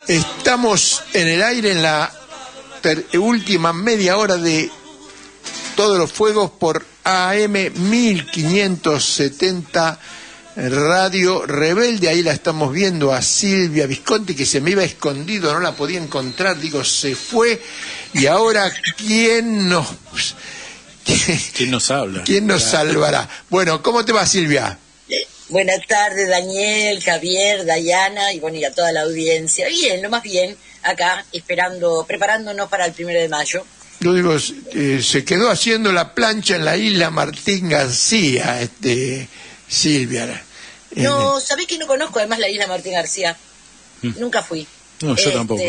Estamos en el aire en la última media hora de Todos los Fuegos por AM 1570 Radio Rebelde. Ahí la estamos viendo a Silvia Visconti, que se me iba escondido, no la podía encontrar, digo, se fue. Y ahora, ¿quién nos habla? ¿Quién nos salvará? Bueno, ¿cómo te va, Silvia? Buenas tardes, Daniel, Javier, Dayana y bueno, y a toda la audiencia. Bien, lo más bien, acá preparándonos para el 1 de mayo. Yo digo, se quedó haciendo la plancha en la isla Martín García, Silvia. No, ¿sabés que no conozco además la isla Martín García? Nunca fui. No, yo tampoco.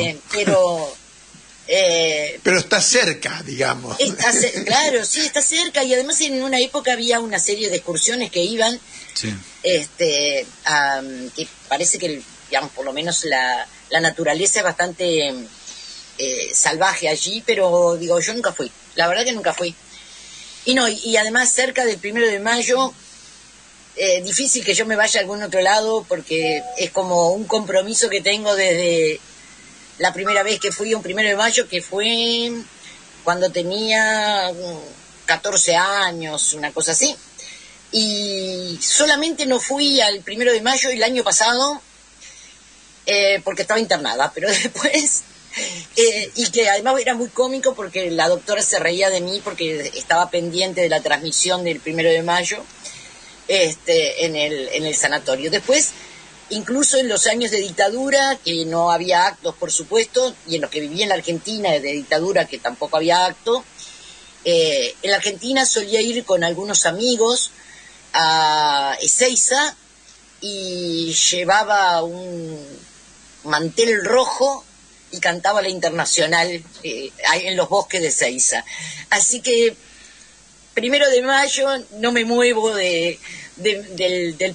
Pero está cerca, digamos. Claro, sí, está cerca, y además en una época había una serie de excursiones que iban, sí. Que parece que, digamos, por lo menos la naturaleza es bastante salvaje allí, pero digo, yo nunca fui, la verdad que nunca fui. Y además cerca del 1 de mayo, difícil que yo me vaya a algún otro lado, porque es como un compromiso que tengo desde la primera vez que fui a un 1 de mayo, que fue cuando tenía 14 años, una cosa así. Y solamente no fui al 1 de mayo el año pasado porque estaba internada, pero después, y que además era muy cómico porque la doctora se reía de mí porque estaba pendiente de la transmisión del 1 de mayo en el sanatorio. Después, incluso en los años de dictadura, que no había actos, por supuesto, y en los que vivía en la Argentina de dictadura, que tampoco había acto, en la Argentina solía ir con algunos amigos a Ezeiza y llevaba un mantel rojo y cantaba la Internacional en los bosques de Ezeiza. Así que 1 de mayo no me muevo del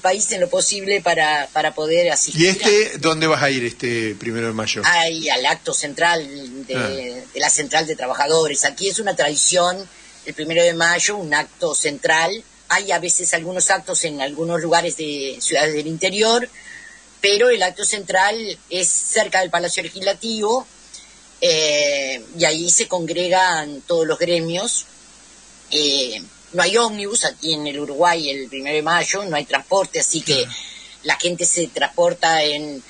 país en lo posible para poder asistir. ¿Y dónde vas a ir este 1 de mayo? Ahí, al acto central de la Central de Trabajadores. Aquí es una tradición, el 1 de mayo, un acto central. Hay a veces algunos actos en algunos lugares de ciudades del interior, pero el acto central es cerca del Palacio Legislativo, y ahí se congregan todos los gremios. No hay ómnibus aquí en el Uruguay el 1 de mayo, no hay transporte, así que la gente se transporta en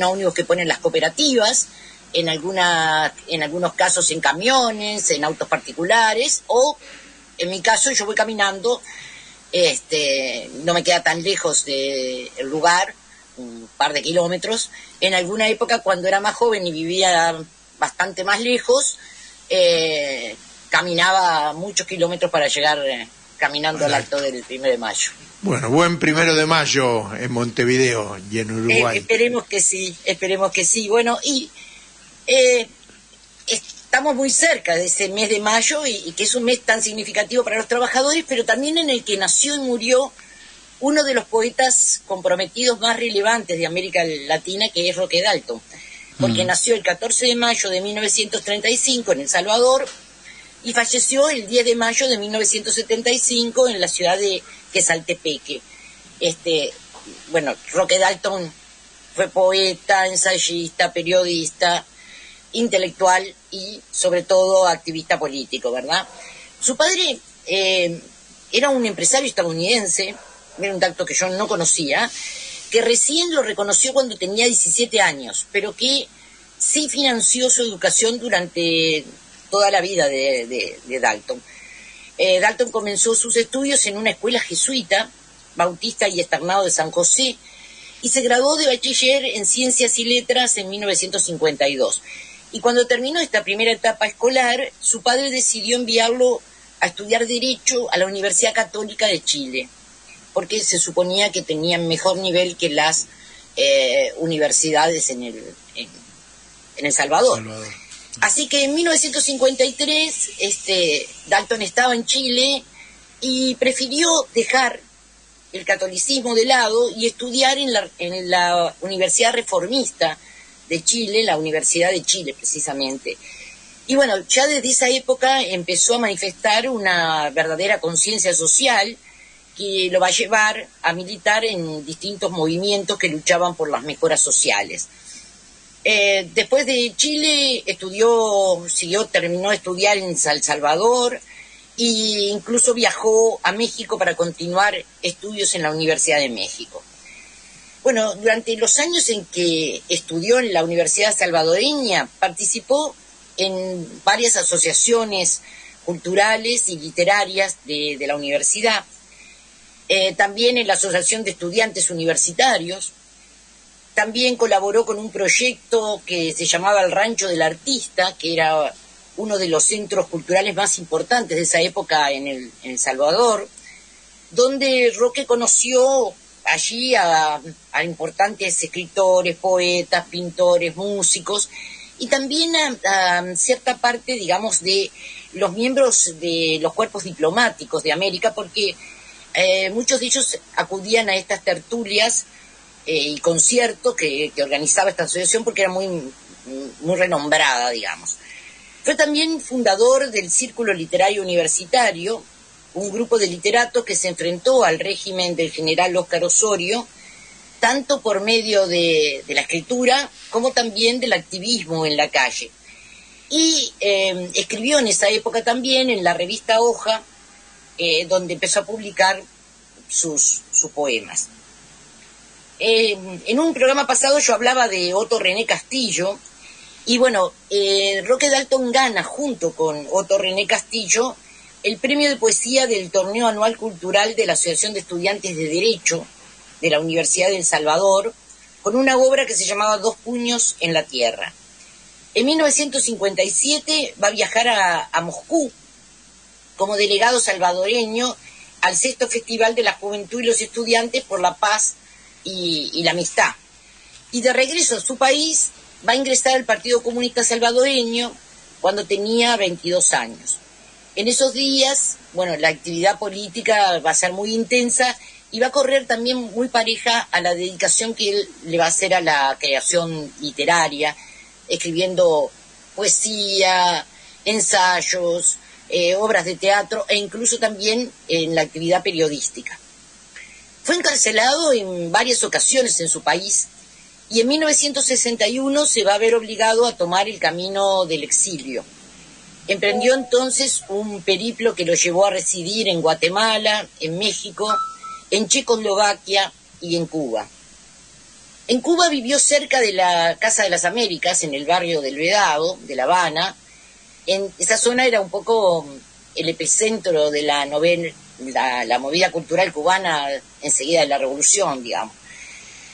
ómnibus que ponen las cooperativas, en algunos casos en camiones, en autos particulares, o en mi caso yo voy caminando, no me queda tan lejos del lugar, un par de kilómetros. En alguna época, cuando era más joven y vivía bastante más lejos, caminaba muchos kilómetros para llegar caminando al acto del 1 de mayo. Bueno, buen 1 de mayo en Montevideo y en Uruguay. Esperemos que sí. Bueno, y estamos muy cerca de ese mes de mayo, y que es un mes tan significativo para los trabajadores, pero también en el que nació y murió uno de los poetas comprometidos más relevantes de América Latina, que es Roque Dalton, porque nació el 14 de mayo de 1935 en El Salvador, y falleció el 10 de mayo de 1975 en la ciudad de Quesaltepeque. Bueno, Roque Dalton fue poeta, ensayista, periodista, intelectual y sobre todo activista político, ¿verdad? Su padre era un empresario estadounidense, era un dato que yo no conocía, que recién lo reconoció cuando tenía 17 años, pero que sí financió su educación durante toda la vida de Dalton. Dalton comenzó sus estudios en una escuela jesuita, Bautista y Externado de San José, y se graduó de bachiller en Ciencias y Letras en 1952. Y cuando terminó esta primera etapa escolar, su padre decidió enviarlo a estudiar Derecho a la Universidad Católica de Chile, porque se suponía que tenían mejor nivel que las universidades en El Salvador. Así que en 1953 Dalton estaba en Chile y prefirió dejar el catolicismo de lado y estudiar en la Universidad Reformista de Chile, la Universidad de Chile precisamente. Y bueno, ya desde esa época empezó a manifestar una verdadera conciencia social que lo va a llevar a militar en distintos movimientos que luchaban por las mejoras sociales. Después de Chile terminó de estudiar en El Salvador e incluso viajó a México para continuar estudios en la Universidad de México. Bueno, durante los años en que estudió en la Universidad Salvadoreña, participó en varias asociaciones culturales y literarias de la universidad, también en la Asociación de Estudiantes Universitarios. También colaboró con un proyecto que se llamaba El Rancho del Artista, que era uno de los centros culturales más importantes de esa época en El Salvador, donde Roque conoció allí a importantes escritores, poetas, pintores, músicos, y también a cierta parte, digamos, de los miembros de los cuerpos diplomáticos de América, porque muchos de ellos acudían a estas tertulias y conciertos que organizaba esta asociación porque era muy renombrada, digamos. Fue también fundador del Círculo Literario Universitario, un grupo de literatos que se enfrentó al régimen del general Óscar Osorio, tanto por medio de la escritura como también del activismo en la calle. Y escribió en esa época también en la revista Hoja, donde empezó a publicar sus poemas. En un programa pasado yo hablaba de Otto René Castillo, y bueno, Roque Dalton gana junto con Otto René Castillo el premio de poesía del torneo anual cultural de la Asociación de Estudiantes de Derecho de la Universidad de El Salvador, con una obra que se llamaba Dos puños en la tierra. En 1957 va a viajar a Moscú como delegado salvadoreño al 6º Festival de la Juventud y los Estudiantes por la Paz y la Amistad. Y de regreso a su país va a ingresar al Partido Comunista Salvadoreño cuando tenía 22 años. En esos días, bueno, la actividad política va a ser muy intensa y va a correr también muy pareja a la dedicación que él le va a hacer a la creación literaria, escribiendo poesía, ensayos, obras de teatro e incluso también en la actividad periodística. Fue encarcelado en varias ocasiones en su país y en 1961 se va a ver obligado a tomar el camino del exilio. Emprendió entonces un periplo que lo llevó a residir en Guatemala, en México, en Checoslovaquia y en Cuba. En Cuba vivió cerca de la Casa de las Américas, en el barrio del Vedado, de La Habana. En esa zona era un poco el epicentro de la movida cultural cubana enseguida de la Revolución, digamos.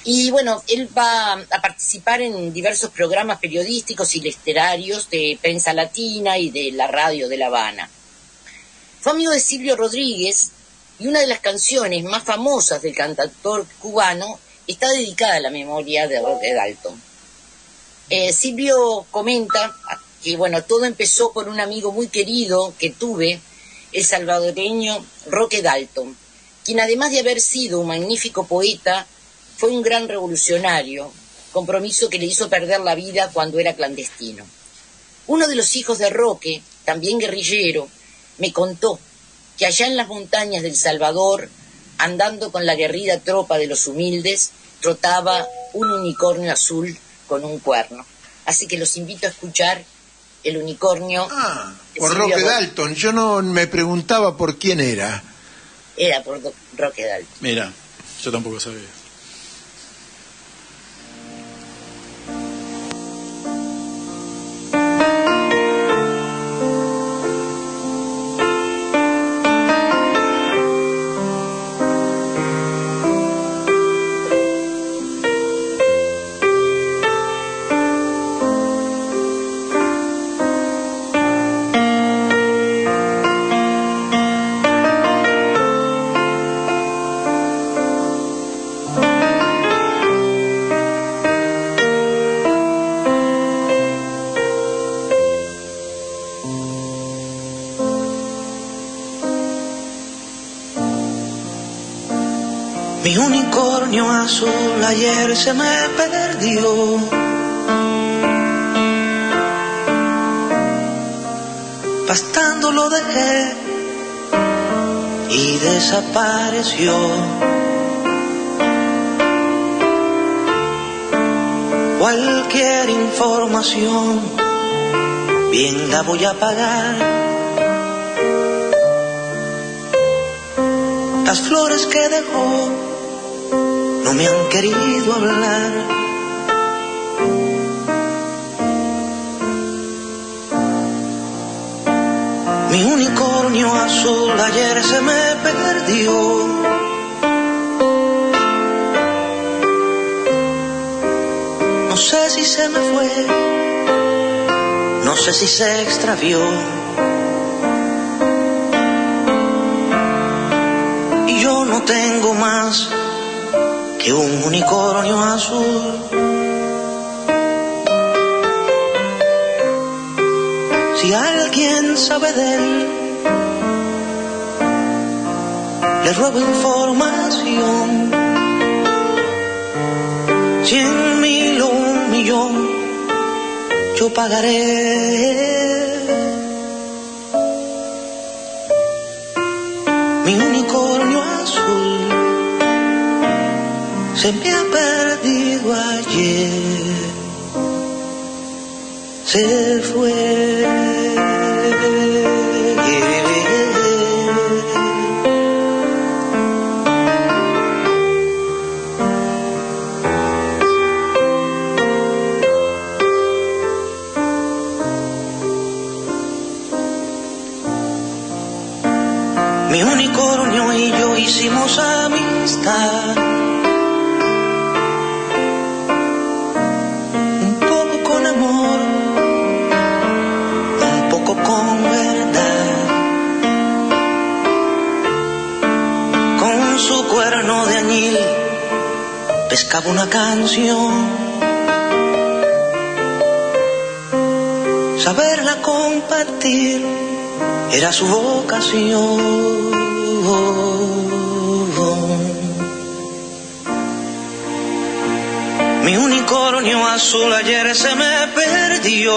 Y bueno, él va a participar en diversos programas periodísticos y literarios de prensa latina y de la radio de La Habana. Fue amigo de Silvio Rodríguez y una de las canciones más famosas del cantautor cubano está dedicada a la memoria de Roque Dalton. Silvio comenta que bueno, todo empezó por un amigo muy querido que tuve, el salvadoreño Roque Dalton, quien además de haber sido un magnífico poeta, fue un gran revolucionario, compromiso que le hizo perder la vida cuando era clandestino. Uno de los hijos de Roque, también guerrillero, me contó que allá en las montañas del Salvador, andando con la aguerrida tropa de los humildes, trotaba un unicornio azul con un cuerno. Así que los invito a escuchar El unicornio. Por Roque Dalton. Yo no me preguntaba por quién era. Era por Roque Dalton. Mira, yo tampoco sabía. Mi unicornio azul ayer se me perdió. Pastando lo dejé y desapareció. Cualquier información, bien la voy a pagar. Las flores que dejó no me han querido hablar. Mi unicornio azul ayer se me perdió. No sé si se me fue, no sé si se extravió. Y yo no tengo más que un unicornio azul. Si alguien sabe de él, le ruego información. 100.000 o 1.000.000 yo pagaré. Mi unicornio azul se me ha perdido ayer, se fue. Mi unicornio y yo hicimos amistad, un poco con amor, un poco con verdad. Con su cuerno de añil pescaba una canción, saberla compartir era su vocación. Mi unicornio azul ayer se me perdió.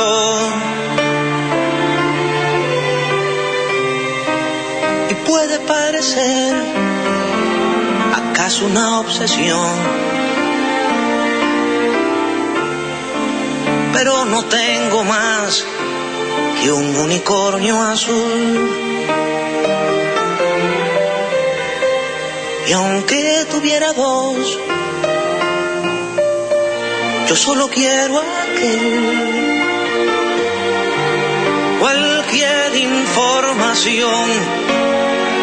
Y puede parecer acaso una obsesión, pero no tengo más que un unicornio azul. Y aunque tuviera dos, yo solo quiero aquel. Cualquier información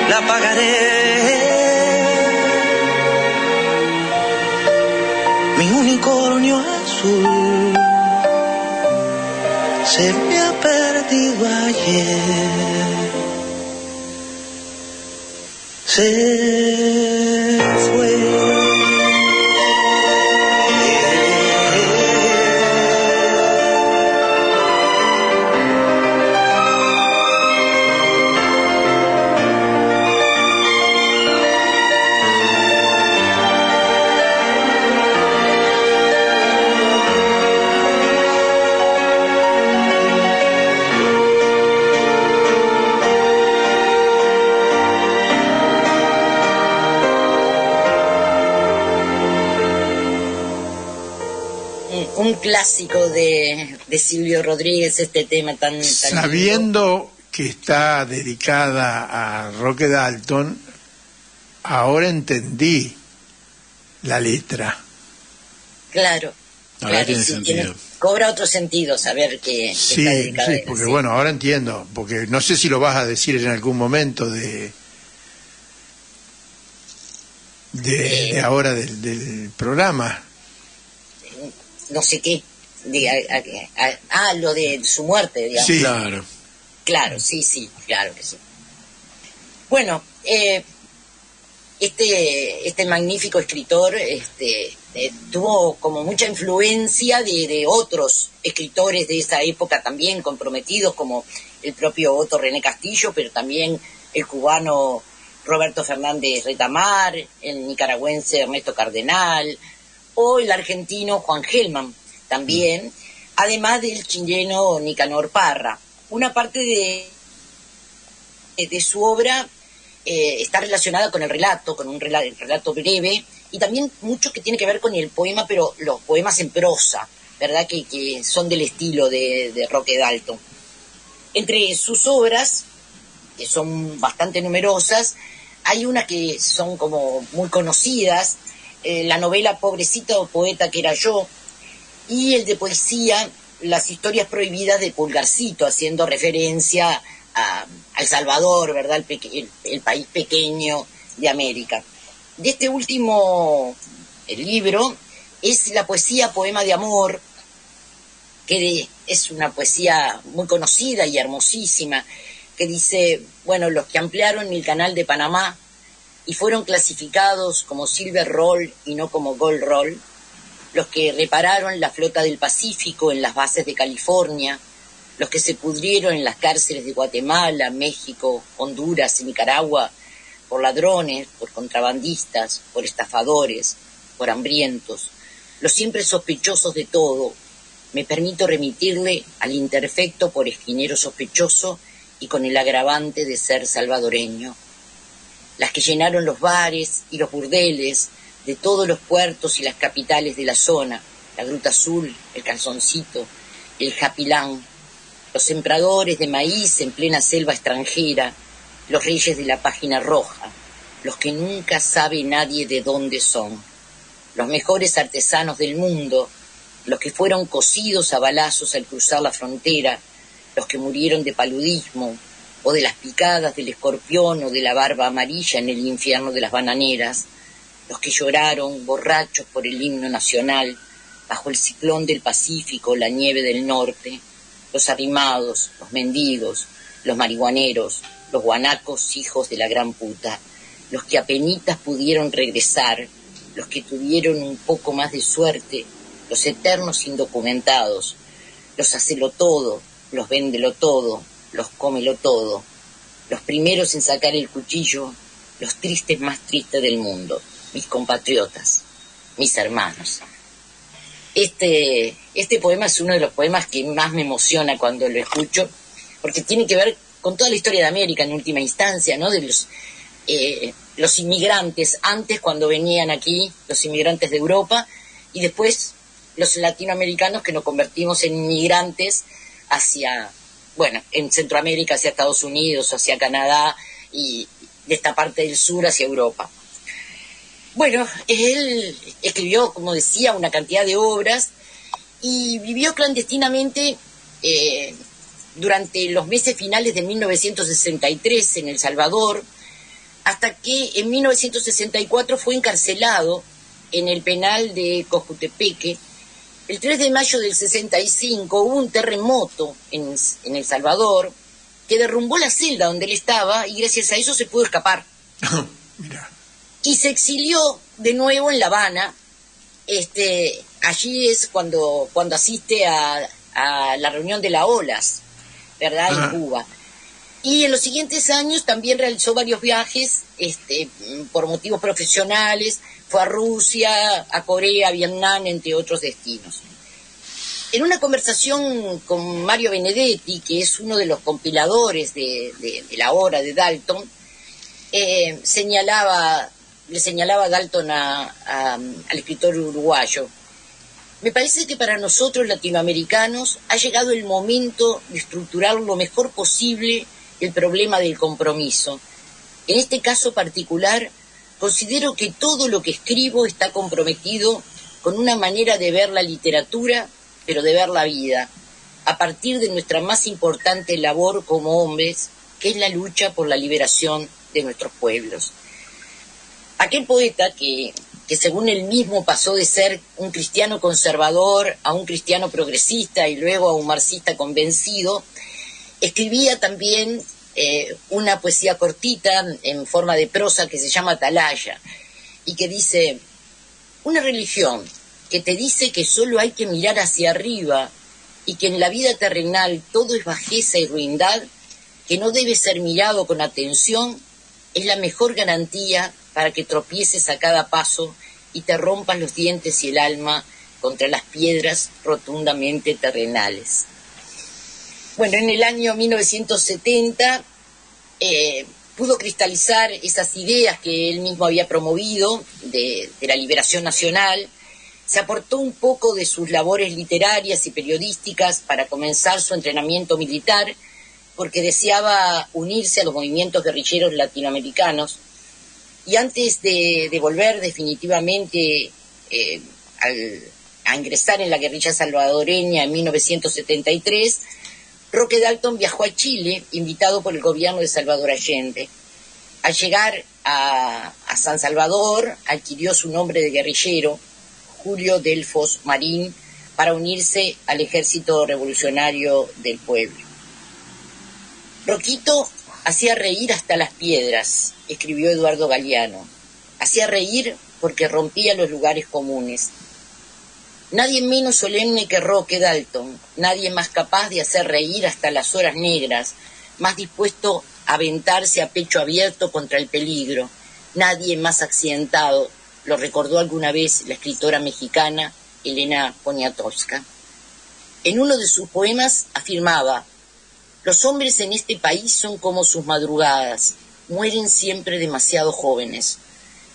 la pagaré. Mi unicornio azul se me ha perdido ayer, se fue. Un clásico de Silvio Rodríguez, este tema tan Sabiendo lindo. Que está dedicada a Roque Dalton, ahora entendí la letra. Claro, Ahora claro, tiene sí, sentido. Cobra otro sentido saber que está Sí, dedicado a sí, él, porque sí. bueno, ahora entiendo, porque no sé si lo vas a decir en algún momento de ahora del programa. No sé qué, lo de su muerte, digamos. Sí. Claro. Claro, sí, claro que sí. Bueno, este magnífico escritor tuvo como mucha influencia de otros escritores de esa época también comprometidos, como el propio Otto René Castillo, pero también el cubano Roberto Fernández Retamar, el nicaragüense Ernesto Cardenal, o el argentino Juan Gelman también, además del chileno Nicanor Parra. Una parte de su obra está relacionada con el relato, con un relato breve, y también mucho que tiene que ver con el poema, pero los poemas en prosa. ¿verdad? Que son del estilo de Roque Dalton. Entre sus obras, que son bastante numerosas, hay unas que son como muy conocidas, la novela Pobrecito poeta que era yo, y el de poesía Las historias prohibidas de Pulgarcito, haciendo referencia a El Salvador, ¿verdad? El país pequeño de América. De este último libro es la poesía Poema de Amor, que es una poesía muy conocida y hermosísima, que dice, bueno, los que ampliaron el canal de Panamá y fueron clasificados como Silver Roll y no como Gold Roll, los que repararon la flota del Pacífico en las bases de California, los que se pudrieron en las cárceles de Guatemala, México, Honduras y Nicaragua, por ladrones, por contrabandistas, por estafadores, por hambrientos, los siempre sospechosos de todo, me permito remitirle al imperfecto por esquinero sospechoso y con el agravante de ser salvadoreño. Las que llenaron los bares y los burdeles de todos los puertos y las capitales de la zona, la Gruta Azul, el Calzoncito, el Japilán, los sembradores de maíz en plena selva extranjera, los reyes de la página roja, los que nunca sabe nadie de dónde son, los mejores artesanos del mundo, los que fueron cosidos a balazos al cruzar la frontera, los que murieron de paludismo, o de las picadas del escorpión o de la barba amarilla en el infierno de las bananeras, los que lloraron borrachos por el himno nacional, bajo el ciclón del Pacífico, la nieve del norte, los arrimados, los mendigos, los marihuaneros, los guanacos hijos de la gran puta, los que apenitas pudieron regresar, los que tuvieron un poco más de suerte, los eternos indocumentados, los hacelo todo, los véndelo todo, los cómelo todo, los primeros en sacar el cuchillo, los tristes más tristes del mundo, mis compatriotas, mis hermanos. Este poema es uno de los poemas que más me emociona cuando lo escucho, porque tiene que ver con toda la historia de América en última instancia, ¿no? De los inmigrantes, antes cuando venían aquí, los inmigrantes de Europa, y después los latinoamericanos que nos convertimos en inmigrantes hacia, bueno, en Centroamérica hacia Estados Unidos, hacia Canadá, y de esta parte del sur hacia Europa. Bueno, él escribió, como decía, una cantidad de obras y vivió clandestinamente durante los meses finales de 1963 en El Salvador, hasta que en 1964 fue encarcelado en el penal de Cojutepeque. El 3 de mayo del 65 hubo un terremoto en El Salvador que derrumbó la celda donde él estaba y gracias a eso se pudo escapar. Mira. Y se exilió de nuevo en La Habana. Allí es cuando asiste a la reunión de la OLAS, ¿verdad? En Cuba. Y en los siguientes años también realizó varios viajes por motivos profesionales. Fue a Rusia, a Corea, a Vietnam, entre otros destinos. En una conversación con Mario Benedetti, que es uno de los compiladores de la obra de Dalton, le señalaba Dalton al escritor uruguayo: me parece que para nosotros latinoamericanos ha llegado el momento de estructurar lo mejor posible el problema del compromiso. En este caso particular, considero que todo lo que escribo está comprometido con una manera de ver la literatura, pero de ver la vida, a partir de nuestra más importante labor como hombres, que es la lucha por la liberación de nuestros pueblos. Aquel poeta que según él mismo pasó de ser un cristiano conservador a un cristiano progresista y luego a un marxista convencido, escribía también una poesía cortita en forma de prosa que se llama Atalaya y que dice: una religión que te dice que solo hay que mirar hacia arriba y que en la vida terrenal todo es bajeza y ruindad, que no debe ser mirado con atención, es la mejor garantía para que tropieces a cada paso y te rompas los dientes y el alma contra las piedras rotundamente terrenales. Bueno, en el año 1970 pudo cristalizar esas ideas que él mismo había promovido de la liberación nacional Se aportó un poco de sus labores literarias y periodísticas para comenzar su entrenamiento militar, porque deseaba unirse a los movimientos guerrilleros latinoamericanos. Y antes de volver definitivamente a ingresar en la guerrilla salvadoreña en 1973, Roque Dalton viajó a Chile, invitado por el gobierno de Salvador Allende. Al llegar a San Salvador, adquirió su nombre de guerrillero, Julio Delfos Marín, para unirse al Ejército Revolucionario del Pueblo. Roquito hacía reír hasta las piedras, escribió Eduardo Galeano. Hacía reír porque rompía los lugares comunes. Nadie menos solemne que Roque Dalton, nadie más capaz de hacer reír hasta las horas negras, más dispuesto a aventarse a pecho abierto contra el peligro, nadie más accidentado, lo recordó alguna vez la escritora mexicana Elena Poniatowska. En uno de sus poemas afirmaba: los hombres en este país son como sus madrugadas, mueren siempre demasiado jóvenes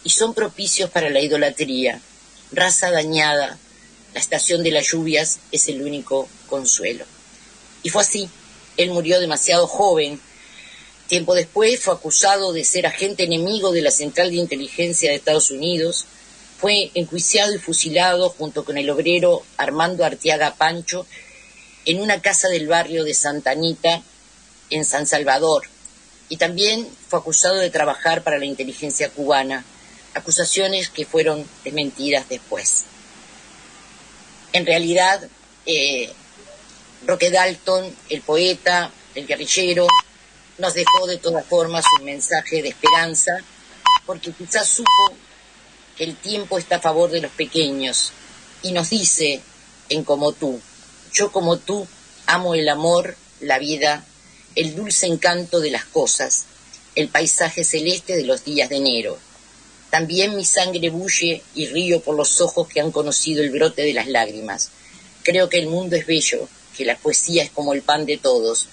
y son propicios para la idolatría. Raza dañada, la estación de las lluvias es el único consuelo. Y fue así, él murió demasiado joven. Tiempo después fue acusado de ser agente enemigo de la Central de Inteligencia de Estados Unidos, fue enjuiciado y fusilado junto con el obrero Armando Arteaga Pancho en una casa del barrio de Santa Anita, en San Salvador, y también fue acusado de trabajar para la inteligencia cubana, acusaciones que fueron desmentidas después. En realidad, Roque Dalton, el poeta, el guerrillero, nos dejó de todas formas un mensaje de esperanza, porque quizás supo que el tiempo está a favor de los pequeños, y nos dice en Como tú: yo como tú amo el amor, la vida, el dulce encanto de las cosas, el paisaje celeste de los días de enero. También mi sangre bulle y río por los ojos que han conocido el brote de las lágrimas. Creo que el mundo es bello, que la poesía es como el pan de todos,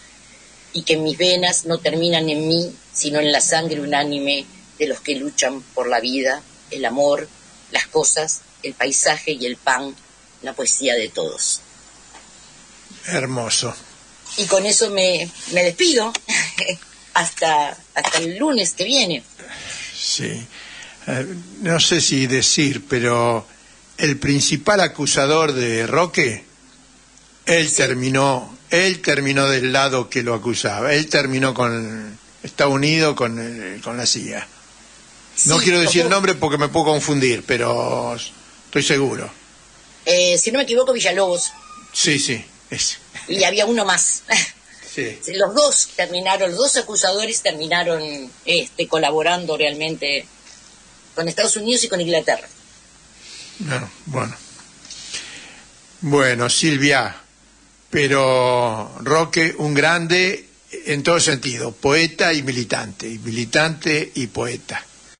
y que mis venas no terminan en mí, sino en la sangre unánime de los que luchan por la vida, el amor, las cosas, el paisaje y el pan, la poesía de todos. Hermoso. Y con eso me despido hasta el lunes que viene. Sí. No sé si decir, pero el principal acusador de Roque, él terminó del lado que lo acusaba. Él terminó está unido con la CIA. No quiero decir el nombre porque me puedo confundir, pero estoy seguro. Si no me equivoco, Villalobos. Sí, ese. Y había uno más. Sí. Los dos acusadores terminaron colaborando realmente con Estados Unidos y con Inglaterra. No, bueno, Silvia, pero Roque, un grande en todo sentido, poeta y militante y poeta.